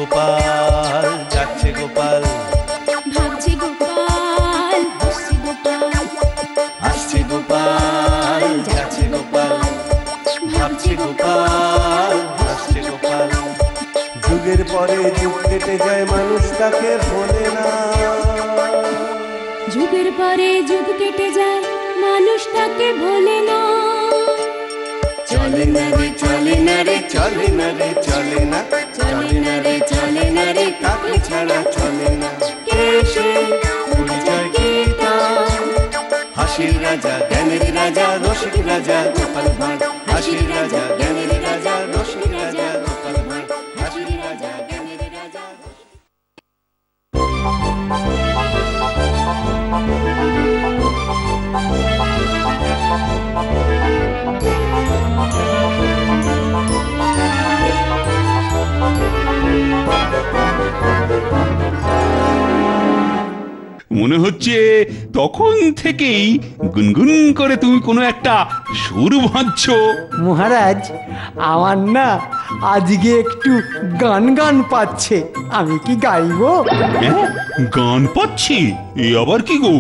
গোপাল, যাচ্ছে গোপাল, ভাবছে গোপাল, হাসছে গোপাল, আসছে গোপাল, যাচ্ছে গোপাল, ভাবছে গোপাল, হাসছে গোপাল। যুগের পরে যুগ কেটে যায়, মানুষ তাকে ভোলে না। যুগের পরে যুগ কেটে যায়, মানুষ তাকে ভোলে না। চলে না রে, চলে না রে, চলে না রে, চলে না, চলে না রে, চলে না রে, কাকে ছাড়া চলে না। কে সে পরিচয় কি তার? হাসির রাজা, জ্ঞানের রাজা, রসিক রাজা গোপাল ভাঁড়। হাসির রাজা, জ্ঞানের রাজা, রসিক রাজা গোপাল ভাঁড়। হাসির রাজা, জ্ঞানের রাজা। মনে হচ্ছে তখন থেকেই গুনগুন করে তুমি কোনো একটা সুর ভাঁজছো। মহারাজ, আমার না আজকে একটু গান গান পাচ্ছে, আমি কি গাইবো? হ্যাঁ, গান পাচ্ছি? এ আবার কি গো?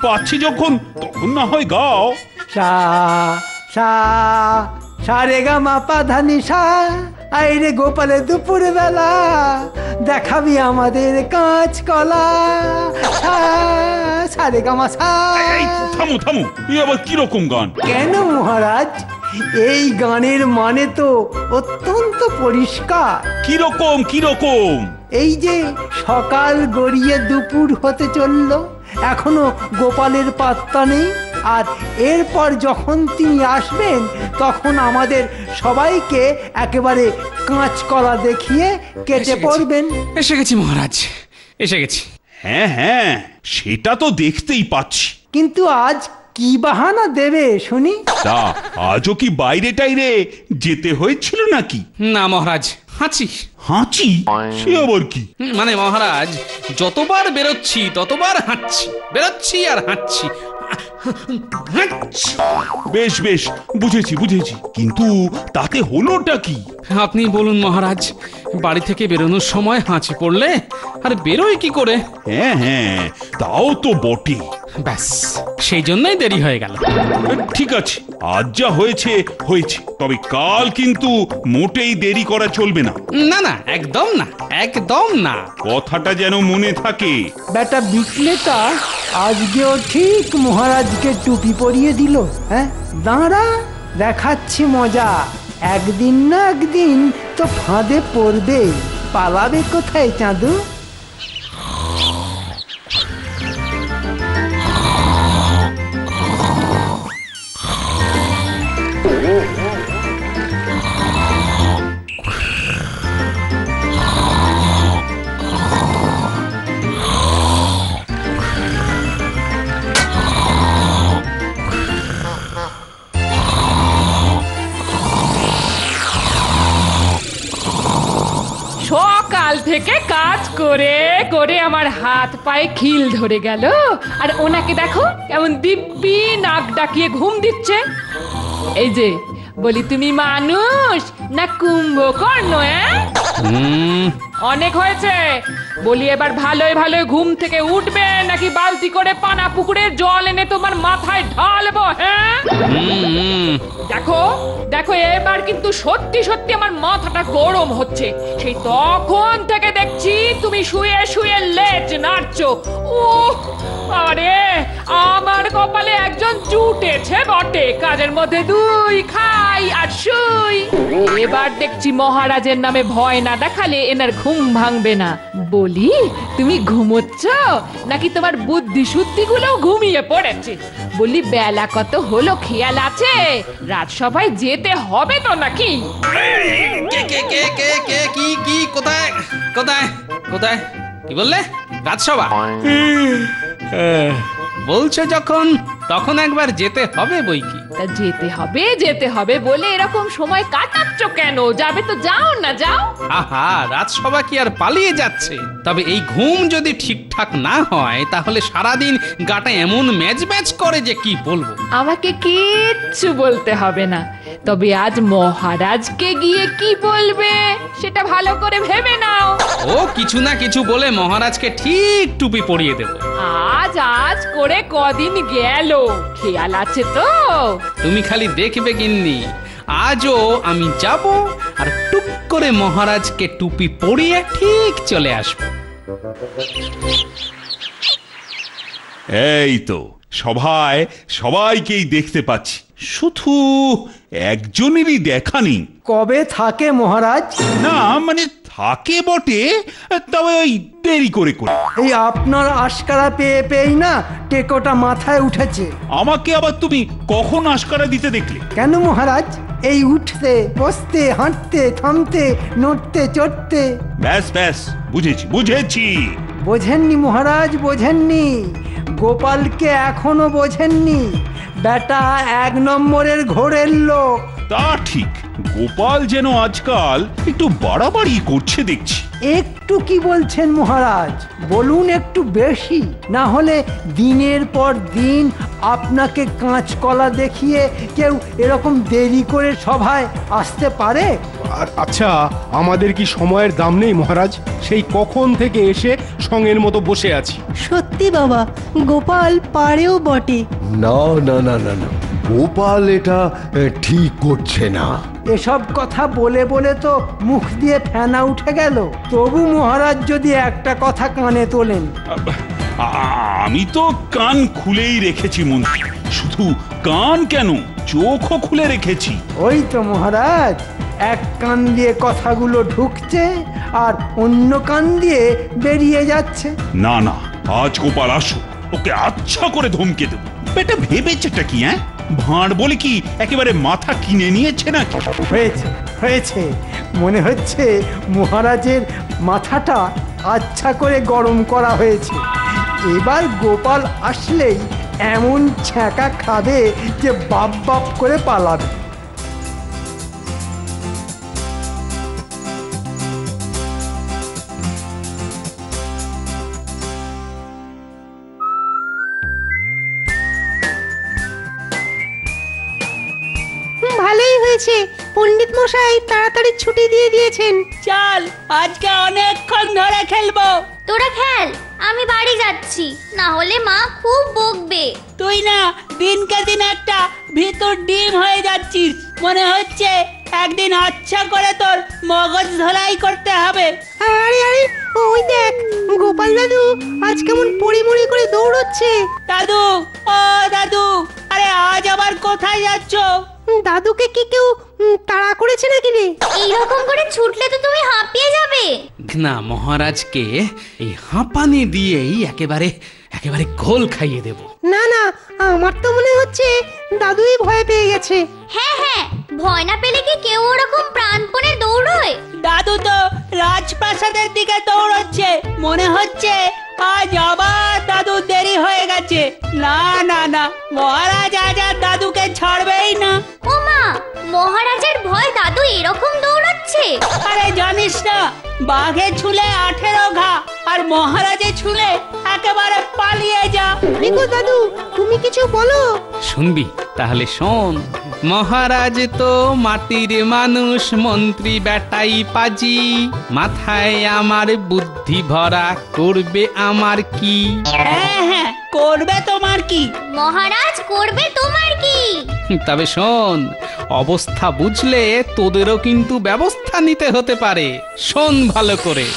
পাচ্ছি যখন, তখন না হয় গাও। সা সা সা রে গা মা পা ধা নি সা। আইরে গোপালে দুপুর বেলা দেখাবি আমাদের কাঁচকলা। সা রে গা মা সা। এই, থামো থামো, এ আবার কিরকম গান? কেন মহারাজ, এই গানের মানে তো অত্যন্ত পরিষ্কার। কিরকম কিরকম? এই যে সকাল গড়িয়ে দুপুর হতে চলল, এখনো গোপালের পাত্তা নেই। আর এরপর যখন তিনি আসবেন, তখন আমাদের সবাইকে একেবারে কাঁচকলা দেখিয়ে কেটে পড়বেন। এসে গেছি মহারাজ, এসে গেছি। হ্যাঁ হ্যাঁ, সেটা তো দেখতেই পাচ্ছি। কিন্তু আজ কি বাহানা দেবে শুনি? তা আজও কি বাইরে টাইরে যেতে হয়েছিল নাকি? না মহারাজ, হাঁচি। হাঁচি? সে আবার কি? মানে মহারাজ, যতবার বেরোচ্ছি ততবার হাঁটছি, বেরোচ্ছি আর হাঁটছি। বেশ বেশ, বুঝেছি বুঝেছি, কিন্তু তাতে হলোটা কি? আপনি বলুন মহারাজ, বাড়ি থেকে বেরোনোর সময় হাঁচি পড়লে আর বেরোয় কি করে? হ্যাঁ হ্যাঁ, তাও তো বটে। ব্যাস, সেই জন্যই দেরি হয়ে গেল। ঠিক আছে, আজ যা হয়েছে হয়েছে, তবে কাল কিন্তু মোটেই দেরি করা চলবে না। না না, একদম না, একদম না। কথাটা যেন মনে থাকে। বেটা বিকলেটা আজকেও ঠিক মহারাজকে টুপি পরিয়ে দিল। হ্যাঁ, দাঁড়া, দেখাচ্ছি মজা। একদিন না একদিন তো ফাঁদে পড়বে। পালাবে কোথায় চাঁদু? সকাল থেকে কাজ করে করে আমার হাত পায়ে খিল ধরে গেল, আর ওনাকে দেখো কেমন দিব্যি নাক ডাকিয়ে ঘুম দিচ্ছে। এই যে বলি, তুমি মানুষ না কুম্ভকর্ণ? অনেক হয়েছে বলি, এবার ভালোই ভালোই ঘুম থেকে উঠবে নাকি বালতি করে পানা পুকুরের জল এনে তোমার মাথায় ঢালবো? হ্যাঁ, দেখো দেখো, এবার কিন্তু সত্যি সত্যি আমার মাথাটা গরম হচ্ছে। সেই তখন থেকে দেখছি তুমি শুয়ে শুয়ে লেজ নাড়ছো। আরে আমার কপালে একজন জুটেছে বটে, কাজের মধ্যে দুই, খাই আর শুই। এবার দেখছি মহারাজের নামে ভয় না দেখালে এনার ঘুম ভাঙবে না। বলি, তুমি ঘুমোচ্ছ নাকি তোমার বুদ্ধি শুদ্ধি গুলো ঘুমিয়ে পড়েছে? বলি, বেলা কত হলো খেয়াল আছে? রাজসভায় যেতে হবে তো নাকি? কে কে কে কে কে কি কি কোথায় কোথায় কোথায়? কি বললে? রাজসভা বলছো যখন, তখন একবার যেতে হবে বই কি। তা যেতে হবে বলে এরকম সময় কাটাচ্ছ কেন? যাবে তো যাও না, যাও। আহা, রাজসভা কি আর পালিয়ে যাচ্ছে? তবে এই ঘুম যদি ঠিকঠাক না হয়, তাহলে সারাদিন গাটা এমন ম্যাচ ম্যাচ করে যে কি বলবো। আমাকে কিচ্ছু বলতে হবে না, তবে আজ মহারাজকে গিয়ে কি বলবে সেটা ভালো করে ভেবে নাও। ও কিছু না কিছু বলে মহারাজকে ঠিক টুপি পরিয়ে দেব। আজ আজ করে কদিন গেল, খেয়াল আছে তো? তুমি খালি দেখবে গিন্নি, আজও আমি যাব আর টুপ করে মহারাজকে টুপি পরিয়ে ঠিক চলে আসব। এই তো সভায় সবাইকেই দেখতে পাচ্ছি, শুধু একজনেরই দেখা নেই। কবে থাকে মহারাজ? না মানে থাকে বটে, তবে ওই দেরি করে করে। এই আপনার আশকারা পেয়ে পেয়েই না টেকোটা মাথায় উঠেছে। আমাকে আবার তুমি কখন আশকারা দিতে দেখলে? কেন মহারাজ? এই উঠতে বসতে হাঁটতে থামতে নড়তে চড়তে। ব্যাস ব্যাস, বুঝেছি বুঝেছি। বোঝেননি মহারাজ, বোঝেননি? গোপালকে এখনো বোঝেননি? বেটা 1 নম্বরের ঘোরের লোক। তা ঠিক, গোপাল যেন আজকাল একটু বাড়াবাড়ি করছে দেখছি। একটু কি বলছেন মহারাজ? বলুন একটু বেশি, না হলে দিনের পর দিন আপনাকে কাঁচকলা দেখিয়ে কেউ এরকম দেরি করে সভায় আসতে পারে? আচ্ছা, আমাদের কি সময়ের দাম নেই মহারাজ? সেই কখন থেকে এসে সঙ্গের মতো বসে আছি। সত্যি বাবা, গোপাল পারেও বটে। না না না না না, গোপাল এটা ঠিক করছে না। এসব কথা বলে বলে তো মুখ দিয়ে ফেনা উঠে গেল। তবু মহারাজ যদি একটা কথা কানে তোলেন। আমি তো কান খুলেই রেখেছি মন্ত্রী, শুধু কান কেন, চোখও খুলে রেখেছি। ওই তো মহারাজ, এক কান দিয়ে কথাগুলো ঢুকছে আর অন্য কান দিয়ে বেরিয়ে যাচ্ছে। না না, আজ গোপাল আসুক, ওকে আচ্ছা করে ধমকে দেব। বেটা ভেবেছেটা কি? ভাঁড় বলে কি একেবারে মাথা কিনে নিয়েছে নাকি? হয়েছে হয়েছে, মনে হচ্ছে মহারাজের মাথাটা আচ্ছা করে গরম করা হয়েছে। এবার গোপাল আসলেই এমন ছ্যাঁকা খাবে যে বাপ বাপ করে পালাবে। ভালোই হয়েছে, পণ্ডিত মশাই তাড়াতাড়ি ছুটি দিয়ে দিয়েছেন। চল, আজকে অনেকক্ষণ ধরে খেলবো। তোরা খেল, আমি বাড়ি যাচ্ছি, না হলে মা খুব বকবে। তুই না দিনকে দিন একটা ভিতর ডিম হয়ে যাচ্ছিস, মনে হচ্ছে একদিন আচ্ছা করে তোর মগজ ধোলাই করতে হবে। আরে আরে, ওই দেখ গোপাল দাদু আজ কেমন পড়িমড়ি করে দৌড়চ্ছে। দাদু, ও দাদু, আরে আজ আবার কোথায় যাচ্ছ? দাদুকে কি কেউ তাড়া করেছে নাকি রে? এইরকম করে ছুটলে তো তুমি হাঁপিয়ে যাবে। না, মহারাজকে এই হাঁপানি দিয়েই একেবারে একেবারে ঘোল খাইয়ে দেব। না না, আমার তো মনে হচ্ছে দাদুই ভয় পেয়ে গেছে। হ্যাঁ হ্যাঁ, ভয় না পেলে কি কেউ ওরকম প্রাণপণে দৌড়য়? দাদু তো রাজপ্রাসাদের দিকে দৌড়চ্ছে, মনে হচ্ছে আজ আবার দাদু দেরি হয়ে গেছে। না না না, মহারাজ আজ আর দাদুকে ছাড়বেই না। ও মা, মহারাজের ভয় দাদু এরকম দৌড়াচ্ছে? আরে জানিস না, বাঘে ছুলে 18 ঘা, আর মহারাজে ছুলে একেবারে পালিয়ে যা। দেখো দাদু, তুমি কিছু বলো। শুনবি? তাহলে শোন। মহারাজ তো মাটির মানুষ, মন্ত্রী বেটাই পাজি, মাথায় আমার বুদ্ধি ভরা, করবে আমার কি? হ্যাঁ হ্যাঁ, করবে তোমার কি? মহারাজ করবে তোমার কি? তবে শোন, অবস্থা বুঝলে তোদেরও কিন্তু ব্যবস্থা নিতে হতে পারে। শোন ভালো করে।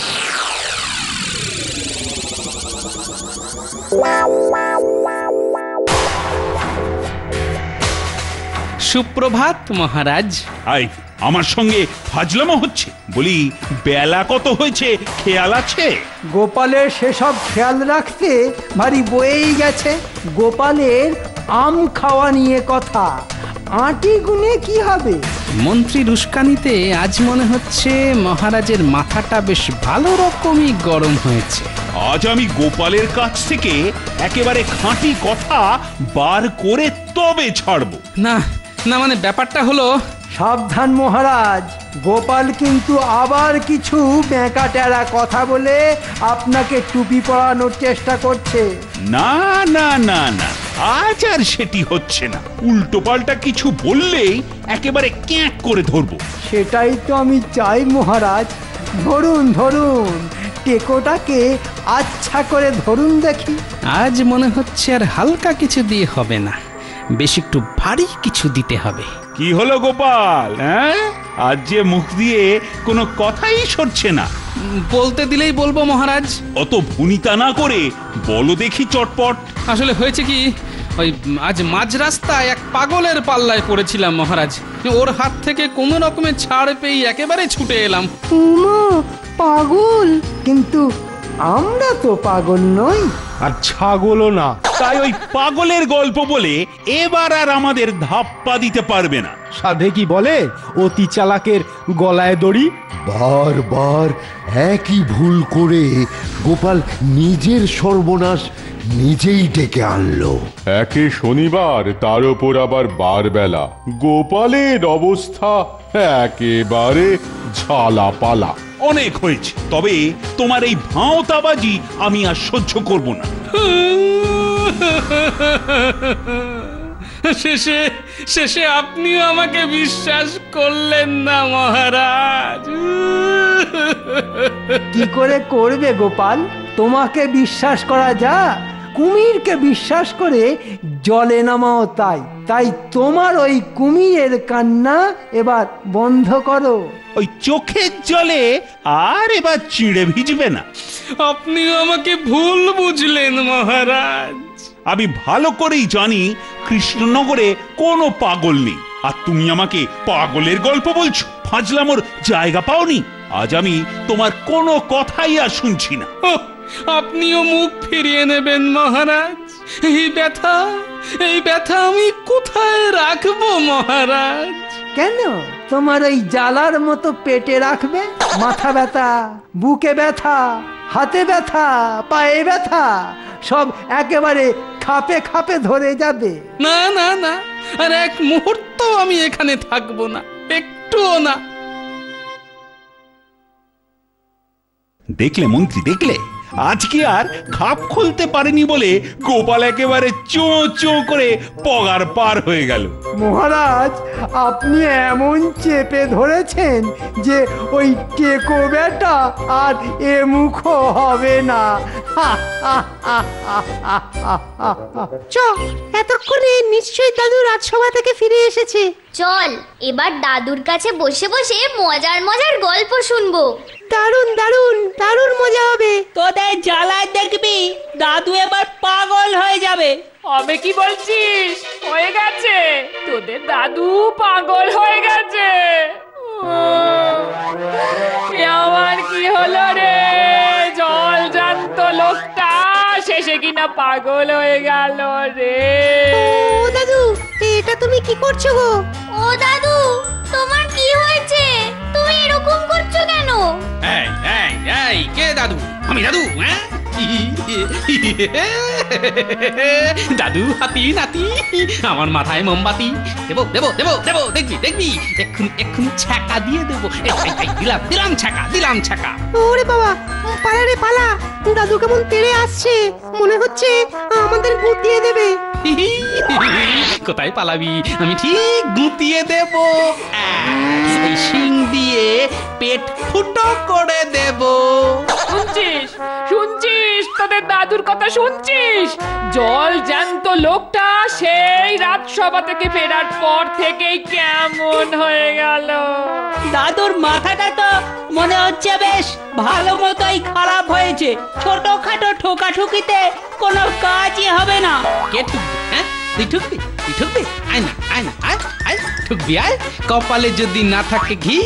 সুপ্রভাত মহারাজ। আই, আমার সঙ্গে ফাজলামো হচ্ছে? বলি, বেলা কত হয়েছে খেয়াল আছে? গোপালের সেসব খেয়াল রাখতে ভারী বয়েই গেছে। গোপালের আম খাওয়া নিয়ে কথা, আঁটি গুনে কি হবে? মন্ত্রী রুস্কানিতে আজ মনে হচ্ছে মহারাজের মাথাটা বেশ ভালো রকমই গরম হয়েছে। আজ আমি গোপালের কাছ থেকে একেবারে খাঁটি কথা বার করে তবে ছাড়বো। না না, মানে ব্যাপারটা হলো। সাবধান মহারাজ, গোপাল কিন্তু আবার কিছু বেঁকা টেরা কথা বলে আপনাকে টুপি পরানোর চেষ্টা করছে। না না না না, আজ আর সেটি হচ্ছে না। উল্টো পাল্টা কিছু বললেই একেবারে ক্যাঁক করে ধরবো। সেটাই তো আমি চাই মহারাজ। ধরুন ধরুন, টেকোটাকে আচ্ছা করে ধরুন দেখি। আজ মনে হচ্ছে আর হালকা কিছু দিয়ে হবে না, বেশ একটু ভারী কিছু দিতে হবে। কি হলো গোপাল, হ্যাঁ? আজ যে মুখ দিয়ে কোনো কথাই সরছে না। বলতে দিলেই বলবো মহারাজ। অত ভুনিতা না করে বলো দেখি চটপট। আসলে হয়েছে কি, ওই আজ মাঝ রাস্তায় এক পাগলের পাল্লায় পড়েছিলাম মহারাজ। ওর হাত থেকে কোনো রকমের ছাড় পেয়ে একেবারে ছুটে এলাম। উমা, পাগল? কিন্তু আমরা তো পাগল নই। আর ছাগলও না। তাই ওই পাগলের গল্প বলে এবার আর আমাদের ধাপ্পা দিতে পারবে না। সাধে কি বলে, অতি চালাকের গলায় দড়ি। বারবার একই ভুল করে গোপাল নিজের সর্বনাশ নিজেই ডেকে আনলো। একে শনিবার, তার উপর আবার বারবেলা। গোপালের অবস্থা একেবারে ঝালাপালা। অনেক হয়েছে, তবে তোমার এই ভাঁওতাবাজি আমি আর সহ্য করব না। শেষে আপনিও আমাকে বিশ্বাস করলেন না মহারাজ। কি করে করবে গোপাল? তোমাকে বিশ্বাস করা যা, কুমিরকে বিশ্বাস করে জলে নামাও তাই। তাই তোমার ওই কুমিরের কান্না এবার বন্ধ করো। ওই চোখের জলে আর এবার চিড়ে ভিজবে না। আপনিও আমাকে ভুল বুঝলেন মহারাজ। আমি ভালো করেই জানি কৃষ্ণনগরে কোনো পাগল নেই, আর তুমি আমাকে পাগলের গল্প বলছো। ফাজলামোর জায়গা পাওনি। আজ আমি তোমার কোনো কথাই আর শুনছি না। আপনিও মুখ ফিরিয়ে নেবেন মহারাজ। এই ব্যথা আমি কোথায় রাখবো মহারাজ? কেন তোমার ওই জ্বালার মতো পেটে রাখবে? মাথা ব্যথা, বুকে ব্যথা, হাতে ব্যথা, পায়ে ব্যথা সব একেবারে খাপে খাপে ধরে যাবে। না না না, আর এক মুহূর্ত আমি এখানে থাকবো না, একটুও না। দেখলে মন্ত্রী, দেখলে আজকে আর খাপ খুলতে পারেনি বলে গোপাল একেবারে চোঁ চোঁ করে পগার পার হয়ে গেল। মহারাজ, আপনি এমন চেপে ধরেছেন যে ওই টেকো বেটা আর এ মুখ হবে না। চ, এতক্ষণে নিশ্চয়ই দাদু রাজসভা থেকে ফিরে এসেছে। চল এবার দাদুর কাছে বসে বসে মজার মজার গল্প শুনবো। দারুণ দারুণ দারুণ মজা হবে। তোদের জ্বালায় দেখবি দাদু এবার পাগল হয়ে যাবে। হবে কি বলছিস? হয়ে গেছে, তোদের দাদু পাগল হয়ে গেছে। আমার কি হলো রে? জল জানত লোকটা শেষে কিনা পাগল হয়ে গেল রে। ও দাদু, এটা তুমি কি করছো গো? ও দাদু, তোমার কি হয়েছে? তুমি এরকম করছো কেন? এই এই এই, কে দাদু? আমি দাদু? হ্যাঁ, দাদু হাতি নাতি, আমার মাথায় মোমবাতি দেবো দেবো দেবো দেবো, দেখবি দেখবি, এক্ষুনি ছ্যাঁকা দিয়ে দেবো। দিলাম ছ্যাঁকা। ওরে বাবা, পালা রে পালা, দাদু কেমন তেড়ে আসছে, মনে হচ্ছে আমাদের গুটিয়ে দেবে। কোথায় পালাবি? আমি ঠিক গুটিয়ে দেব। এই শিং দিয়ে পেট ফুটো করে দেব। শুনছিস তোদের দাদুর কথা শুনছিস? জল জ্যান্ত লোকটা সেই রাজসভা থেকে ফেরার পর থেকেই কেমন হয়ে গেল। দাদুর মাথাটা তো মনে হচ্ছে বেশ ভালো মতোই খারাপ হয়েছে। ছোটখাটো ঠোকাঠুকিতে কোনো কাজই হবে না। কে ঠুকবি? হ্যাঁ, তুই ঠুকবি? আয় না আয় ঠুকবি, আয়। কপালে যদি না থাকে ঘি,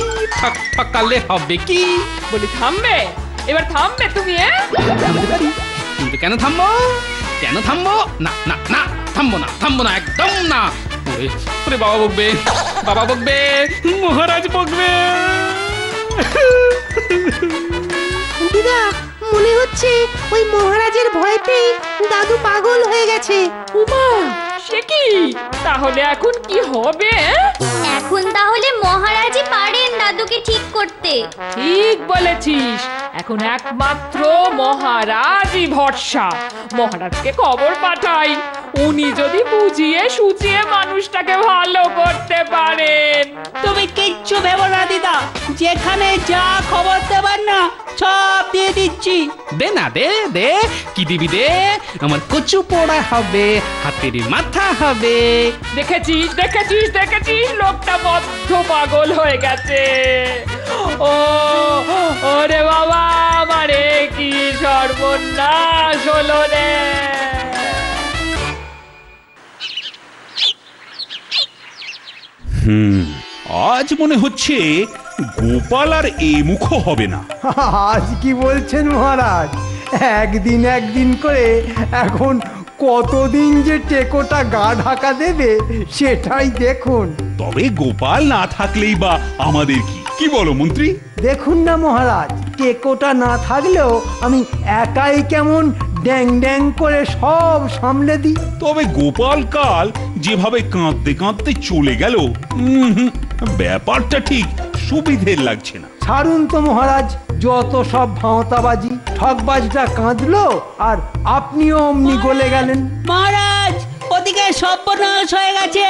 ঠকালে হবে কি? বলি থামবে, এবার থামবে তুমি? থামতে পারি, কিন্তু কেন থামবো? না না না, থামবো না, একদম না। ওরে বাবা বকবে, মহারাজ বকবে। দিদা, মনে হচ্ছে ওই মহারাজের ভয়তে দাদু পাগল হয়ে গেছে। উমা, সে কি? তাহলে এখন কি হবে? এখন তাহলে মহারাজই পারেন দাদুকে ঠিক করতে। ঠিক বলেছিস, এখন একমাত্র মহারাজই ভরসা। মহারাজকে খবর পাঠাই, উনি যদি বুঝিয়ে সুচিয়ে মানুষটাকে ভালো করতে পারেন। তুমি কিচ্ছু ভেবো না দিদা, যেখানে যা খবর দেবার না সব দিয়ে দিচ্ছি। দে না দে দে, কি দিবি দে? আমার কচু পোড়া হবে, হাতের মাথা হবে। দেখেছিস দেখেছিস দেখেছিস, লোকটা বদ্ধ পাগল হয়ে গেছে। ও ওরে বাবা, আমারে কি সর্বনাশ হলো রে। আজ মনে হচ্ছে গোপাল আর এ মুখ হবে না। আজ কি বলছেন মহারাজ? একদিন করে এখন কতদিন যে টেকোটা গা ঢাকা দেবে সেটাই দেখুন। তবে গোপাল না থাকলেই বা আমাদের কি বলো মন্ত্রী? দেখুন না মহারাজ, টেকোটা না থাকলেও আমি একাই কেমন ড্যাং ড্যাং করে সব সামলে দিই। তবে গোপাল কাল যেভাবে কাঁদতে কাঁদতে চলে গেল, ব্যাপারটা ঠিক সুবিধের লাগছে না। ছাড়ুন তো মহারাজ, যত সব ভাঁওতাবাজি। ঠকবাজটা কাঁদলো আর আপনিও অমনি গলে গেলেন। মহারাজ, ওদিকে সর্বনাশ হয়ে গেছে।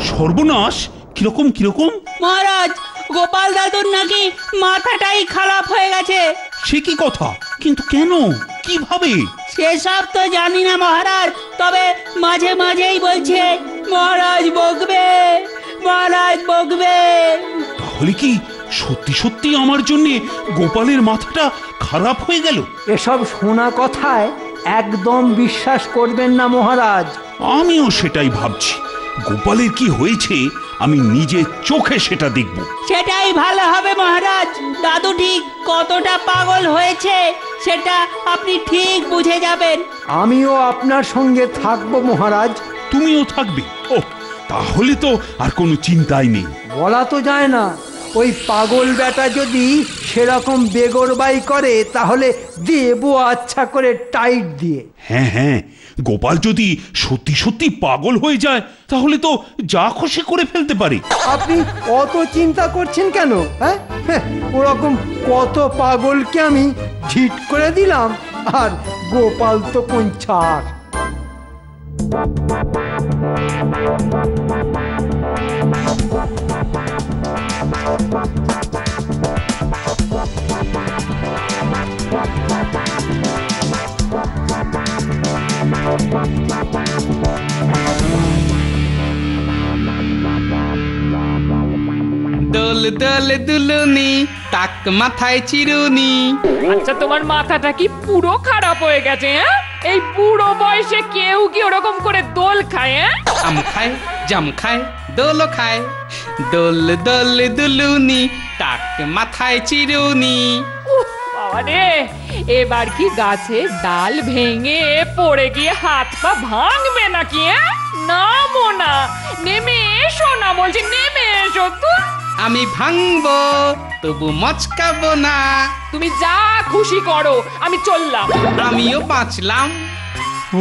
সর্বনাশ? কিরকম কিরকম? মহারাজ, গোপাল দাদুর নাকি মাথাটাই খারাপ হয়ে গেছে। সে কি কথা? কিন্তু কেন, কিভাবে? সেসব তো জানি না মহারাজ, তবে মাঝে মাঝেই বলছে মহারাজ বকবে, মহারাজ বকবে। তাহলে কি সত্যি সত্যি আমার জন্য গোপালের মাথাটা খারাপ হয়ে গেল? এসব শোনা কথায় একদম বিশ্বাস করবেন না মহারাজ। আমিও সেটাই ভাবছি। গোপালের কি হয়েছে আমি নিজে চোখে সেটা দেখব। সেটাই ভালো হবে মহারাজ। দাদু ঠিক কতটা পাগল হয়েছে সেটা আপনি ঠিক বুঝে যাবেন। আমিও আপনার সঙ্গে থাকবো মহারাজ। তুমিও থাকবে? ও, তাহলে তো আর কোনো চিন্তাই নেই। বলা তো যায় না, ওই পাগল বেটা যদি সেরকম বেগরবাই করে তাহলে দেবো আচ্ছা করে টাইট দিয়ে। হ্যাঁ হ্যাঁ, গোপাল যদি সত্যি সত্যি পাগল হয়ে যায় তাহলে তো যা খুশি করে ফেলতে পারে। আপনি অত চিন্তা করছেন কেন? হ্যাঁ, ওরকম কত পাগলকে আমি ঝিট করে দিলাম, আর গোপাল তো কোন ছাড়। দোল দোল দুলুনি, টাক মাথায় চিরুনি। আচ্ছা, তোমার মাথাটা কি পুরো খারাপ হয়ে গেছে? হ্যাঁ, এই বুড়ো বয়সে কেউ কি ওরকম করে দোল খায়? আম খায়, জাম খায়, দোলও খায়। দোল দোল দুলুনি, টাক মাথায় চিরুনি। বাবা রে, এবার কি গাছের ডাল ভেঙে পড়ে গিয়ে হাত পা ভাঙবে নাকি? নামো না, নেমে এসো না বলছি, নেমে এসো। আমি ভাঙবো তবু মচকাবো না। তুমি যা খুশি করো, আমি চললাম। আমিও বাঁচলাম।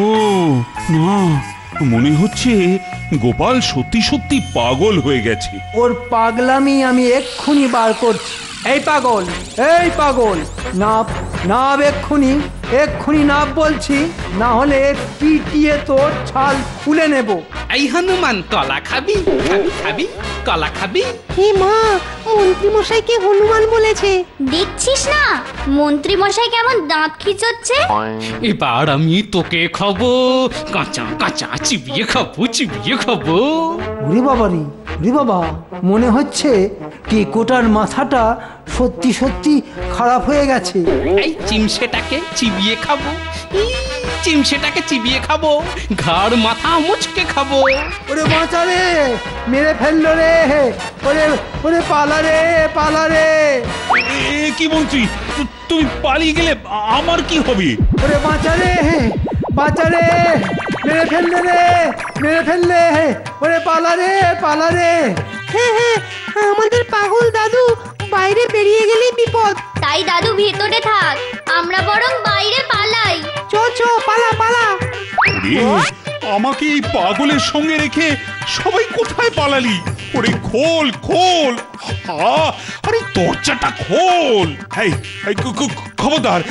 ও না, মনে হচ্ছে গোপাল সত্যি সত্যি পাগল হয়ে গেছে। ওর পাগলামি আমি এক্ষুনি বার করছি। এই পাগল, এই পাগল, নাপ নাপ, এক্ষুনি এক্ষুনি নাপ বলছি, না হলে পিটিয়ে তোর ছাল খুলে নেব। এই হনুমান, কলা খাবি? খাবি খাবি, কলা খাবি? হে মা, মন্ত্রী মশাইকে হনুমান বলেছে। দেখছিস না মন্ত্রী মশাই কেমন দাঁত খিচোচ্ছে? এবার আমি তোকে খাবো, কাঁচা কাঁচা চিবিয়ে খাবো, চিবিয়ে খাবো। ওরে বাবা রে, ওরে বাবা, মনে হচ্ছে টেকোটার মাথাটা সত্যি সত্যি খারাপ হয়ে গেছে। এই চিমসেটাকে চিবিয়ে খাবো, চিমসেটাকে চিবিয়ে খাবো, ঘাড় মাথা মুচকে খাবো। ওরে বাঁচা রে, মেরে ফেললো রে, ওরে ওরে পালা রে, পালা রে। কি মন্ত্রী, তুমি পালিয়ে গেলে আমার কি হবে? ওরে বাঁচা রে, বাঁচা রে, মেরে ফেললে রে, মেরে ফেললে। ওরে পালা রে, পালা রে। হ্যাঁ হ্যাঁ, আমাদের পাগল দাদু বাইরে বেরিয়ে গেলে বিপদ। তাই দাদু ভেতরে থাক, আমরা বরং বাইরে পালাই। চো চো, পালা পালা। আমাকে এই পাগলের সঙ্গে রেখে সবাই কোথায় পালালি? ওরে খোল খোল, আরে দরজাটা খোল। খবরদার,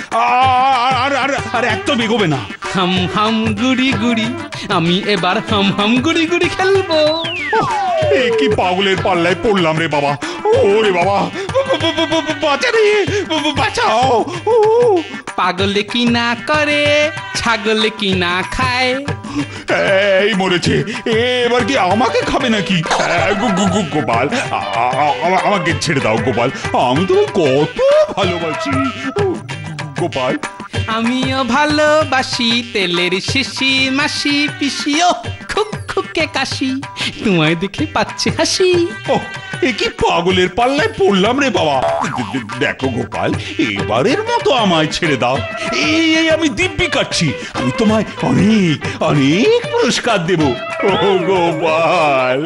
আর একদম এগোবে না। হাম হাম গুড়ি গুড়ি, আমি এবার হাম হাম গুড়ি গুড়ি খেলবো। এ কি পাগলের পাল্লায় পড়লাম রে বাবা। ওরে বাবা, বাঁচা রে, বাঁচাও। পাগলে কি না করে, ছাগলে কি না খায়। এই মরেছে, এবার কি আমাকে খাবে নাকি? গোপাল, আমাকে ছেড়ে দাও গোপাল, আমি তো কত ভালোবাসি। গোপাল, আমিও ভালোবাসি তেলের শিশি মাসি পিসিও খুব খুবকে কাশি, তোমায় দেখে পাচ্ছে হাসি। এ কি পাগলের পাল্লায় পড়লাম রে বাবা। দেখো গোপাল, এবারের মতো আমায় ছেড়ে দাও। এই আমি দিব্যি কাটছি, আমি তোমায় অনেক অনেক পুরস্কার দেব। ও গোপাল,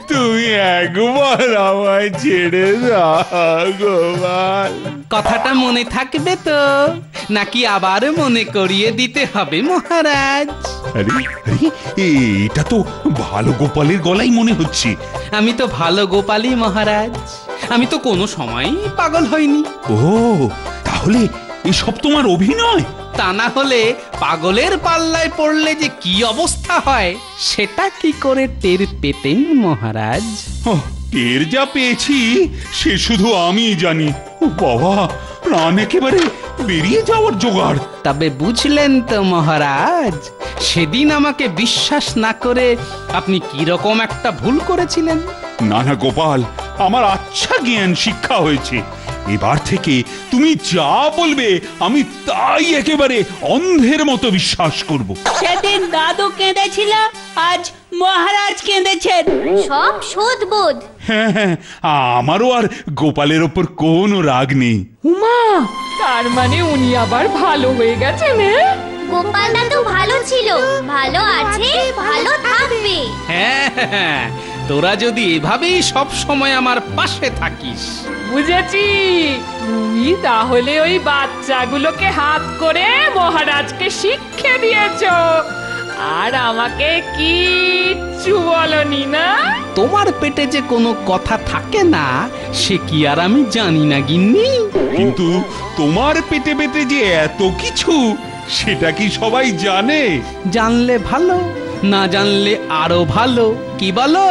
তুমি একবার আমায় ছেড়ে দাও গোপাল। কথাটা মনে থাকবে তো, নাকি আবার মনে করিয়ে দিতে হবে মহারাজ? আরে এটা তো ভালো গোপালের গলাই মনে হচ্ছে। আমি তো ভালো গোপালই মহারাজ, আমি তো কোনো সময়ই পাগল হইনি। ও তাহলে এসব তোমার অভিনয়? তা না হলে পাগলের পাল্লায় পড়লে যে কি অবস্থা হয় সেটা কি করে টের পেতেন মহারাজ? টের যা পেয়েছি সে শুধু আমি জানি। ও বাবা, প্রাণ একেবারে বেরিয়ে যাওয়ার জোগাড়। তবে বুঝলেন তো মহারাজ, সেদিন আমাকে বিশ্বাস না করে আপনি কি রকম একটা ভুল করেছিলেন। না না গোপাল, আমার আচ্ছা জ্ঞান শিক্ষা হয়েছে। এবার থেকে তুমি যা বলবে আমি তাই একেবারে অন্ধের মতো বিশ্বাস করব। সেদিন দাদু কেঁদেছিল, আজ মহারাজ কেঁদেছেন। সব শোধবোধ। হ্যাঁ হ্যাঁ, আমারও আর গোপালের ওপর কোনো রাগ নেই। উমা, তার মানে উনি আবার ভালো হয়ে গেছেন? গোপাল দাদু ভালো ছিল, ভালো আছে, ভালো থাকবে। হ্যাঁ, তোরা যদি এভাবেই সব সময় আমার পাশে থাকিস। বুঝেছি, তুমি তাহলে ওই বাচ্চাগুলোকে হাত করে মহারাজকে শিক্ষা দিয়েছো, আর আমাকে কিচ্ছু বলনি না? তোমার পেটে যে কোনো কথা থাকে না সে কি আর আমি জানি না গিন্নি? কিন্তু তোমার পেটে পেটে যে এত কিছু, সেটা কি সবাই জানে? জানলে ভালো, না জানলে আরো ভালো। কি বলো?